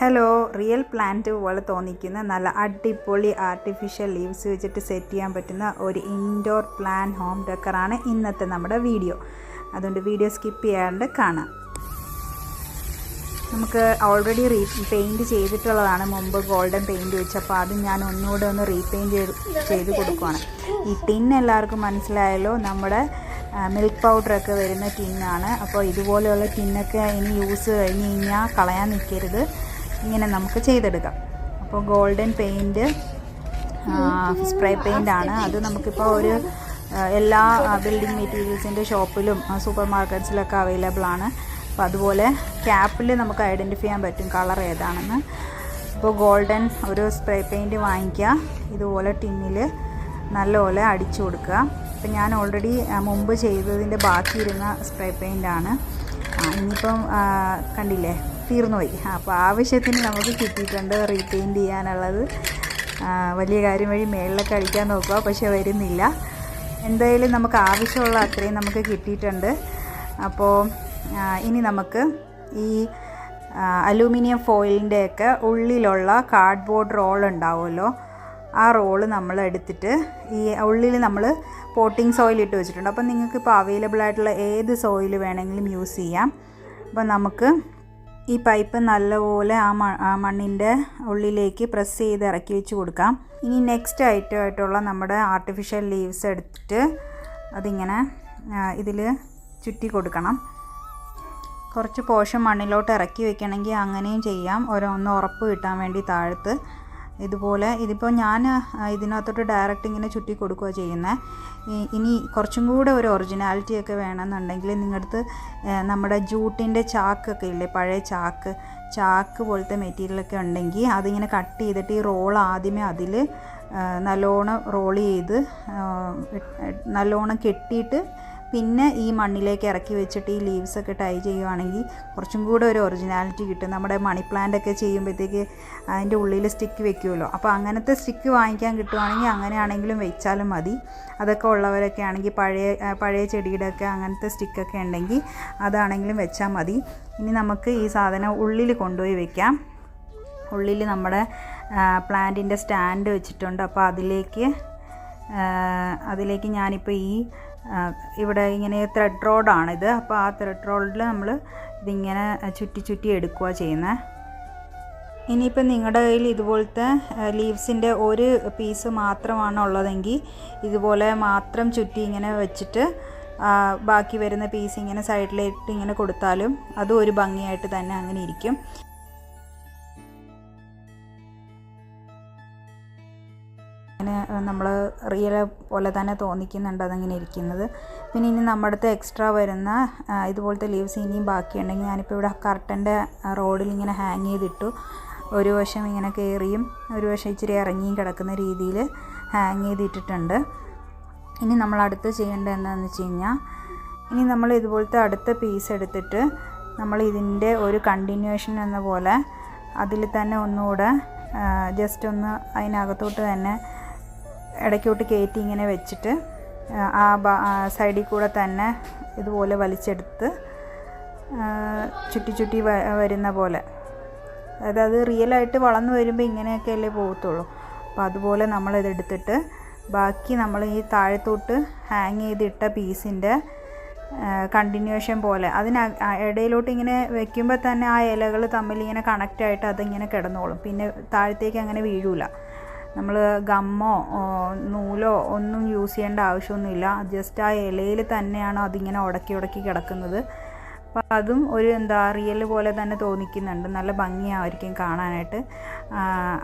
Hello, real plant പോലെ തോന്നിക്കുന്ന നല്ല അടിപൊളി ആർട്ടിഫിഷ്യൽ ലീവ്സ് വെച്ചിട്ട് സെറ്റ് ചെയ്യാൻ പറ്റുന്ന ഒരു ഇൻഡോർ പ്ലാന്റ് ഹോം ഡെക്കറാണ് ഇന്നത്തെ നമ്മുടെ വീഡിയോ. അതുകൊണ്ട് വീഡിയോ സ്കിപ്പ് ചെയ്യാണ്ട് കാണാം. നമുക്ക് ഓൾറെഡി പെയിൻറ്റ് ചെയ്തിട്ടുള്ളതാണ്, മുമ്പ് ഗോൾഡൻ പെയിൻറ്റ് വെച്ചപ്പോൾ അത് ഞാൻ ഒന്നുകൂടെ ഒന്ന് റീപെയിൻറ്റ് ചെയ്ത് കൊടുക്കുകയാണ്. ഈ ടിൻ എല്ലാവർക്കും മനസ്സിലായല്ലോ, നമ്മുടെ മിൽക്ക് പൗഡറൊക്കെ വരുന്ന ടിന്നാണ്. അപ്പോൾ ഇതുപോലെയുള്ള ടിന്നൊക്കെ ഇനി യൂസ് കഴിഞ്ഞ് കഴിഞ്ഞാൽ കളയാൻ നിൽക്കരുത്, ഇങ്ങനെ നമുക്ക് ചെയ്തെടുക്കാം. അപ്പോൾ ഗോൾഡൻ പെയിൻറ്റ് സ്പ്രേ പെയിൻ്റാണ്. അത് നമുക്കിപ്പോൾ ഒരു എല്ലാ ബിൽഡിംഗ് മെറ്റീരിയൽസിൻ്റെ ഷോപ്പിലും സൂപ്പർ മാർക്കറ്റ്സിലൊക്കെ അവൈലബിൾ ആണ്. അപ്പോൾ അതുപോലെ ക്യാപ്പിൽ നമുക്ക് ഐഡൻറ്റിഫൈ ചെയ്യാൻ പറ്റും കളർ ഏതാണെന്ന്. അപ്പോൾ ഗോൾഡൻ ഒരു സ്പ്രേ പെയിൻറ്റ് വാങ്ങിക്കുക, ഇതുപോലെ ടിന്നിൽ നല്ലപോലെ അടിച്ചു കൊടുക്കുക. അപ്പം ഞാൻ ഓൾറെഡി മുമ്പ് ചെയ്തതിൻ്റെ ബാക്കിയിരുന്ന സ്പ്രേ പെയിൻ്റാണ്. ഇനിയിപ്പം കണ്ടില്ലേ, തീർന്നുപോയി. അപ്പോൾ ആവശ്യത്തിന് നമുക്ക് കിട്ടിയിട്ടുണ്ട് റീപെയിൻറ്റ് ചെയ്യാനുള്ളത്. വലിയ കാര്യം വഴി മേളിലൊക്കെ അടിക്കാൻ നോക്കുക, പക്ഷേ വരുന്നില്ല. എന്തായാലും നമുക്ക് ആവശ്യമുള്ള അത്രയും നമുക്ക് കിട്ടിയിട്ടുണ്ട്. അപ്പോൾ ഇനി നമുക്ക് ഈ അലൂമിനിയം ഫോയിലിൻ്റെയൊക്കെ ഉള്ളിലുള്ള കാർഡ്ബോർഡ് റോൾ ഉണ്ടാവുമല്ലോ, ആ റോള് നമ്മൾ എടുത്തിട്ട് ഈ ഉള്ളിൽ നമ്മൾ പോട്ടിംഗ് സോയിൽ ഇട്ട് വെച്ചിട്ടുണ്ട്. അപ്പോൾ നിങ്ങൾക്ക് ഇപ്പോൾ അവൈലബിൾ ആയിട്ടുള്ള ഏത് സോയിൽ വേണമെങ്കിലും യൂസ് ചെയ്യാം. അപ്പോൾ നമുക്ക് ഈ പൈപ്പ് നല്ലപോലെ ആ മണ്ണിൻ്റെ ഉള്ളിലേക്ക് പ്രസ് ചെയ്ത് ഇറക്കി വെച്ച് കൊടുക്കാം. ഇനി നെക്സ്റ്റ് ആയിട്ടുള്ള നമ്മുടെ ആർട്ടിഫിഷ്യൽ ലീവ്സ് എടുത്തിട്ട് അതിങ്ങനെ ഇതിൽ ചുറ്റി കൊടുക്കണം. കുറച്ച് പോർഷൻ മണ്ണിലോട്ട് ഇറക്കി വെക്കണമെങ്കിൽ അങ്ങനെയും ചെയ്യാം, ഒന്ന് ഉറപ്പ് കിട്ടാൻ വേണ്ടി താഴത്ത്. ഇതുപോലെ ഇതിപ്പോൾ ഞാൻ ഇതിനകത്തോട്ട് ഡയറക്റ്റ് ഇങ്ങനെ ചുറ്റി കൊടുക്കുക ചെയ്യുന്നത്. ഇനി കുറച്ചും കൂടെ ഒരു ഒറിജിനാലിറ്റി ഒക്കെ വേണമെന്നുണ്ടെങ്കിൽ നിങ്ങളുടെ നമ്മുടെ ജൂട്ടിൻ്റെ ചാക്കൊക്കെ ഇല്ലേ, പഴയ ചാക്ക് പോലത്തെ മെറ്റീരിയലൊക്കെ ഉണ്ടെങ്കിൽ അതിങ്ങനെ കട്ട് ചെയ്തിട്ട് ഈ റോൾ ആദ്യമേ അതിൽ നല്ലോണം റോൾ ചെയ്ത് നല്ലോണം കെട്ടിയിട്ട് പിന്നെ ഈ മണ്ണിലേക്ക് ഇറക്കി വെച്ചിട്ട് ഈ ലീവ്സൊക്കെ ടൈ ചെയ്യുവാണെങ്കിൽ കുറച്ചും കൂടെ ഒരു ഒറിജിനാലിറ്റി കിട്ടും. നമ്മുടെ മണി പ്ലാന്റ് ഒക്കെ ചെയ്യുമ്പോഴത്തേക്ക് അതിൻ്റെ ഉള്ളിൽ സ്റ്റിക്ക് വെക്കുമല്ലോ, അപ്പോൾ അങ്ങനത്തെ സ്റ്റിക്ക് വാങ്ങിക്കാൻ കിട്ടുവാണെങ്കിൽ അങ്ങനെയാണെങ്കിലും വെച്ചാലും മതി. അതൊക്കെ ഉള്ളവരൊക്കെ ആണെങ്കിൽ പഴയ ചെടിയുടെ ഒക്കെ അങ്ങനത്തെ സ്റ്റിക്കൊക്കെ ഉണ്ടെങ്കിൽ അതാണെങ്കിലും വെച്ചാൽ മതി. ഇനി നമുക്ക് ഈ സാധനം ഉള്ളിൽ കൊണ്ടുപോയി വെക്കാം. ഉള്ളിൽ നമ്മുടെ പ്ലാന്റിൻ്റെ സ്റ്റാൻഡ് വെച്ചിട്ടുണ്ട്. അപ്പോൾ അതിലേക്ക് ഞാനിപ്പോൾ ഇവിടെ ഇങ്ങനെ ത്രെഡ് റോഡാണിത്. അപ്പോൾ ആ ത്രെഡ് റോഡിൽ നമ്മൾ ഇതിങ്ങനെ ചുറ്റി എടുക്കുക ചെയ്യുന്നത്. ഇനിയിപ്പോൾ നിങ്ങളുടെ കയ്യിൽ ഇതുപോലത്തെ ലീവ്സിൻ്റെ ഒരു പീസ് മാത്രമാണ് ഉള്ളതെങ്കിൽ ഇതുപോലെ മാത്രം ചുറ്റി ഇങ്ങനെ വെച്ചിട്ട് ബാക്കി വരുന്ന പീസ് ഇങ്ങനെ സൈഡിലേക്ക് ഇങ്ങനെ കൊടുത്താലും അതും ഒരു ഭംഗിയായിട്ട് തന്നെ അങ്ങനെ ഇരിക്കും. അങ്ങനെ നമ്മൾ റിയൽ പോലെ തന്നെ തോന്നിക്കുന്നുണ്ട് അതങ്ങനെ ഇരിക്കുന്നത്. പിന്നെ ഇനി നമ്മുടെ അടുത്ത് എക്സ്ട്രാ വരുന്ന ഇതുപോലത്തെ ലീവ്സ് ഇനിയും ബാക്കിയുണ്ടെങ്കിൽ ഞാനിപ്പോൾ ഇവിടെ കർട്ടൻ്റെ റോഡിൽ ഇങ്ങനെ ഹാങ് ചെയ്തിട്ടു. ഒരു വശം ഇങ്ങനെ കയറിയും ഒരു വശം ഇച്ചിരി ഇറങ്ങിയും കിടക്കുന്ന രീതിയിൽ ഹാങ് ചെയ്തിട്ടിട്ടുണ്ട്. ഇനി നമ്മൾ അടുത്ത് ചെയ്യേണ്ടത് എന്താണെന്ന് വെച്ച് കഴിഞ്ഞാൽ, ഇനി നമ്മൾ ഇതുപോലത്തെ അടുത്ത പീസ് എടുത്തിട്ട് നമ്മൾ ഇതിൻ്റെ ഒരു കണ്ടിന്യൂവേഷൻ എന്ന പോലെ അതിൽ തന്നെ ഒന്നുകൂടെ ജസ്റ്റ് ഒന്ന് അതിനകത്തോട്ട് തന്നെ ഇടയ്ക്കോട്ട് കയറ്റി ഇങ്ങനെ വെച്ചിട്ട് ആ സൈഡിൽ കൂടെ തന്നെ ഇതുപോലെ വലിച്ചെടുത്ത് ചുറ്റി വരുന്ന പോലെ, അതായത് അത് റിയലായിട്ട് വളർന്നു വരുമ്പോൾ ഇങ്ങനെയൊക്കെ അല്ലേ പോകത്തുള്ളൂ. അപ്പോൾ അതുപോലെ നമ്മളിതെടുത്തിട്ട് ബാക്കി നമ്മൾ ഈ താഴത്തോട്ട് ഹാങ് ചെയ്തിട്ട പീസിൻ്റെ കണ്ടിന്യൂവേഷൻ പോലെ ഇടയിലോട്ട് ഇങ്ങനെ വെക്കുമ്പോൾ തന്നെ ആ ഇലകൾ തമ്മിൽ ഇങ്ങനെ കണക്റ്റായിട്ട് അതിങ്ങനെ കിടന്നോളും. പിന്നെ താഴത്തേക്ക് അങ്ങനെ വീഴൂല. നമ്മൾ ഗമ്മോ നൂലോ ഒന്നും യൂസ് ചെയ്യേണ്ട ആവശ്യമൊന്നുമില്ല. ജസ്റ്റ് ആ ഇലയിൽ തന്നെയാണ് അതിങ്ങനെ ഉടക്കി കിടക്കുന്നത്. അപ്പോൾ അതും ഒരു റിയൽ പോലെ തന്നെ തോന്നിക്കുന്നുണ്ട്, നല്ല ഭംഗിയായിരിക്കും കാണാനായിട്ട്.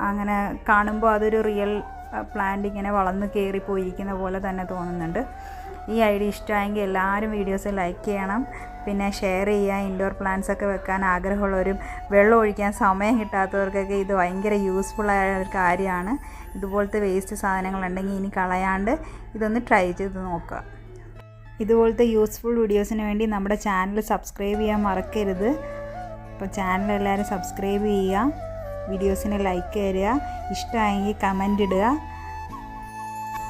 അങ്ങനെ കാണുമ്പോൾ അതൊരു റിയൽ പ്ലാന്റ് ഇങ്ങനെ വളർന്ന് കയറിപ്പോയിരിക്കുന്ന പോലെ തന്നെ തോന്നുന്നുണ്ട്. ഈ ഐഡിയ ഇഷ്ടമായെങ്കിൽ എല്ലാവരും വീഡിയോസ് ലൈക്ക് ചെയ്യണം, പിന്നെ ഷെയർ ചെയ്യുക. ഇൻഡോർ പ്ലാന്റ്സ് ഒക്കെ വെക്കാൻ ആഗ്രഹമുള്ളവരും വെള്ളം ഒഴിക്കാൻ സമയം കിട്ടാത്തവർക്കൊക്കെ ഇത് ഭയങ്കര യൂസ്ഫുള്ളായ ഒരു കാര്യമാണ്. ഇതുപോലത്തെ വേസ്റ്റ് സാധനങ്ങളുണ്ടെങ്കിൽ ഇനി കളയാണ്ട് ഇതൊന്ന് ട്രൈ ചെയ്ത് നോക്കുക. ഇതുപോലത്തെ യൂസ്ഫുൾ വീഡിയോസിന് വേണ്ടി നമ്മുടെ ചാനൽ സബ്സ്ക്രൈബ് ചെയ്യാൻ മറക്കരുത്. അപ്പോൾ ചാനൽ എല്ലാവരും സബ്സ്ക്രൈബ് ചെയ്യുക, വീഡിയോസിന് ലൈക്ക് തരിക, ഇഷ്ടമായെങ്കിൽ കമൻ്റ് ഇടുക.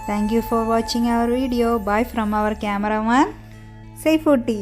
Thank you for watching our video. Bye from our cameraman, Saifuti.